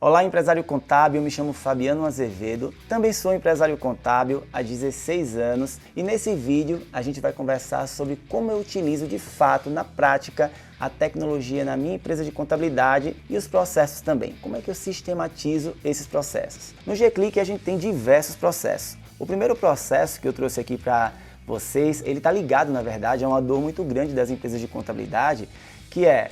Olá, empresário contábil, me chamo Fabiano Azevedo, também sou empresário contábil há 16 anos e nesse vídeo a gente vai conversar sobre como eu utilizo de fato, na prática, a tecnologia na minha empresa de contabilidade e os processos também. Como é que eu sistematizo esses processos? No G-Click a gente tem diversos processos. O primeiro processo que eu trouxe aqui para vocês, ele está ligado, na verdade, a uma dor muito grande das empresas de contabilidade, que é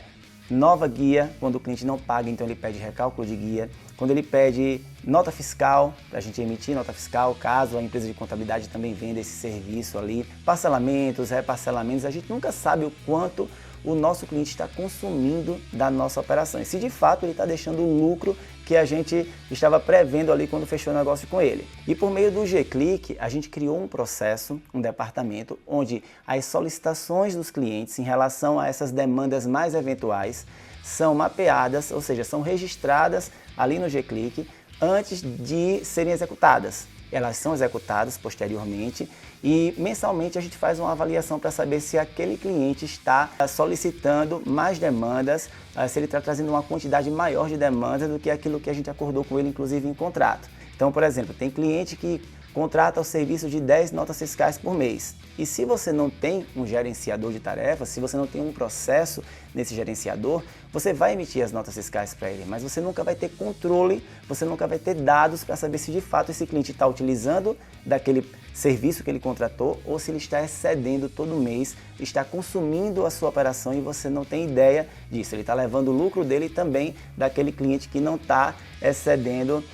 nova guia, quando o cliente não paga, então ele pede recálculo de guia. Quando ele pede nota fiscal, para a gente emitir nota fiscal, caso a empresa de contabilidade também venda esse serviço ali. Parcelamentos, reparcelamentos, a gente nunca sabe o quanto o nosso cliente está consumindo da nossa operação. E se de fato ele está deixando o lucro que a gente estava prevendo ali quando fechou o negócio com ele. E por meio do G-Click, a gente criou um processo, um departamento, onde as solicitações dos clientes em relação a essas demandas mais eventuais são mapeadas, ou seja, são registradas ali no G-Click antes de serem executadas. Elas são executadas posteriormente e mensalmente a gente faz uma avaliação para saber se aquele cliente está solicitando mais demandas, se ele está trazendo uma quantidade maior de demandas do que aquilo que a gente acordou com ele, inclusive em contrato. Então, por exemplo, tem cliente que contrata o serviço de 10 notas fiscais por mês. E se você não tem um gerenciador de tarefas, se você não tem um processo nesse gerenciador, você vai emitir as notas fiscais para ele, mas você nunca vai ter controle, você nunca vai ter dados para saber se de fato esse cliente está utilizando daquele serviço que ele contratou ou se ele está excedendo todo mês, está consumindo a sua operação e você não tem ideia disso. Ele está levando o lucro dele também daquele cliente que não está excedendo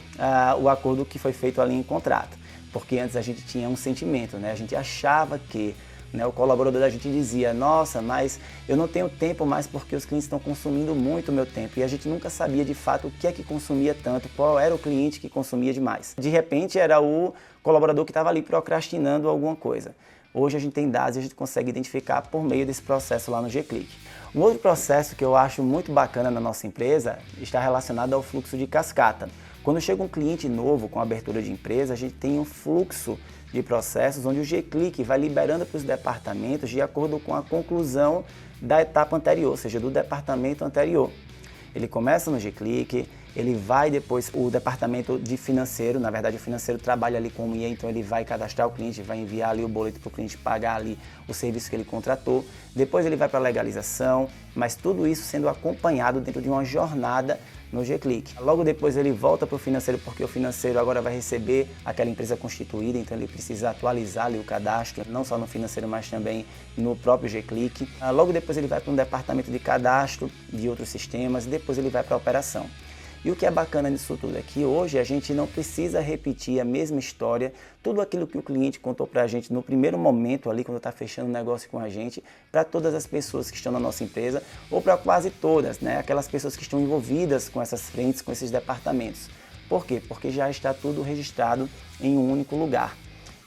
o acordo que foi feito ali em contrato. Porque antes a gente tinha um sentimento, né? A gente achava que, né, o colaborador da gente dizia, nossa, mas eu não tenho tempo mais porque os clientes estão consumindo muito o meu tempo. E a gente nunca sabia de fato o que é que consumia tanto, qual era o cliente que consumia demais. De repente era o colaborador que estava ali procrastinando alguma coisa. Hoje a gente tem dados e a gente consegue identificar por meio desse processo lá no G-Click. Um outro processo que eu acho muito bacana na nossa empresa está relacionado ao fluxo de cascata. Quando chega um cliente novo com abertura de empresa, a gente tem um fluxo de processos onde o G-Click vai liberando para os departamentos de acordo com a conclusão da etapa anterior, ou seja, do departamento anterior. Ele começa no G-Click, ele vai depois, o departamento de financeiro, na verdade o financeiro trabalha ali com o IA, então ele vai cadastrar o cliente, vai enviar ali o boleto para o cliente pagar ali o serviço que ele contratou. Depois ele vai para a legalização, mas tudo isso sendo acompanhado dentro de uma jornada no G-Click. Logo depois ele volta para o financeiro, porque o financeiro agora vai receber aquela empresa constituída, então ele precisa atualizar ali o cadastro, não só no financeiro, mas também no próprio G-Click. Logo depois ele vai para um departamento de cadastro de outros sistemas, e depois ele vai para a operação. E o que é bacana nisso tudo é que hoje a gente não precisa repetir a mesma história, tudo aquilo que o cliente contou para a gente no primeiro momento ali, quando está fechando o negócio com a gente, para todas as pessoas que estão na nossa empresa, ou para quase todas, né? Aquelas pessoas que estão envolvidas com essas frentes, com esses departamentos. Por quê? Porque já está tudo registrado em um único lugar.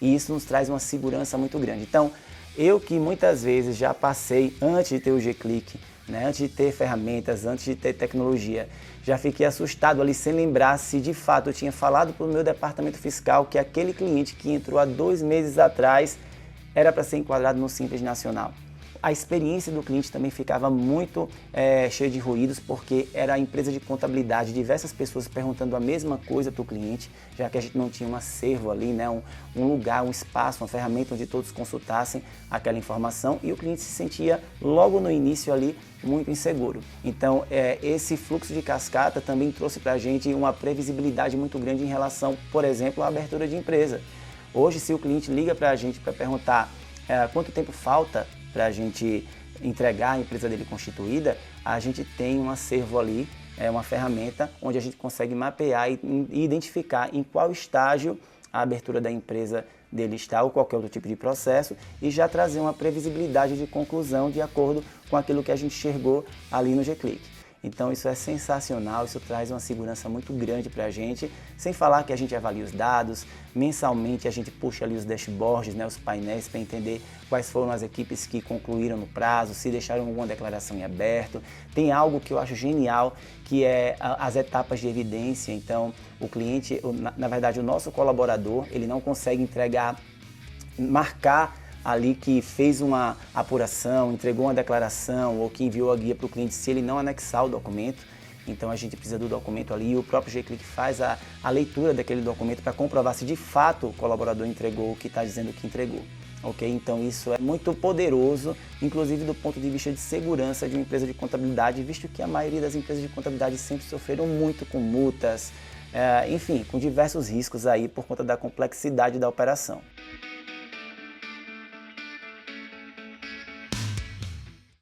E isso nos traz uma segurança muito grande. Então, eu que muitas vezes já passei, antes de ter o G-Click, né, antes de ter ferramentas, antes de ter tecnologia, já fiquei assustado ali sem lembrar se de fato eu tinha falado para o meu departamento fiscal que aquele cliente que entrou há 2 meses atrás era para ser enquadrado no Simples Nacional. A experiência do cliente também ficava muito cheia de ruídos, porque era a empresa de contabilidade, diversas pessoas perguntando a mesma coisa para o cliente, já que a gente não tinha um acervo ali, né, um lugar, um espaço, uma ferramenta onde todos consultassem aquela informação e o cliente se sentia logo no início ali muito inseguro. Então esse fluxo de cascata também trouxe para a gente uma previsibilidade muito grande em relação, por exemplo, à abertura de empresa. Hoje, se o cliente liga para a gente para perguntar quanto tempo falta para a gente entregar a empresa dele constituída, a gente tem um acervo ali, uma ferramenta onde a gente consegue mapear e identificar em qual estágio a abertura da empresa dele está ou qualquer outro tipo de processo e já trazer uma previsibilidade de conclusão de acordo com aquilo que a gente enxergou ali no G-Click. Então isso é sensacional, isso traz uma segurança muito grande para a gente, sem falar que a gente avalia os dados, mensalmente a gente puxa ali os dashboards, né, os painéis para entender quais foram as equipes que concluíram no prazo, se deixaram alguma declaração em aberto. Tem algo que eu acho genial, que é as etapas de evidência. Então o cliente, na verdade o nosso colaborador, ele não consegue marcar ali que fez uma apuração, entregou uma declaração ou que enviou a guia para o cliente se ele não anexar o documento. Então a gente precisa do documento ali e o próprio G-Click faz a leitura daquele documento para comprovar se de fato o colaborador entregou o que está dizendo que entregou. Ok? Então isso é muito poderoso, inclusive do ponto de vista de segurança de uma empresa de contabilidade, visto que a maioria das empresas de contabilidade sempre sofreram muito com multas, enfim, com diversos riscos aí por conta da complexidade da operação.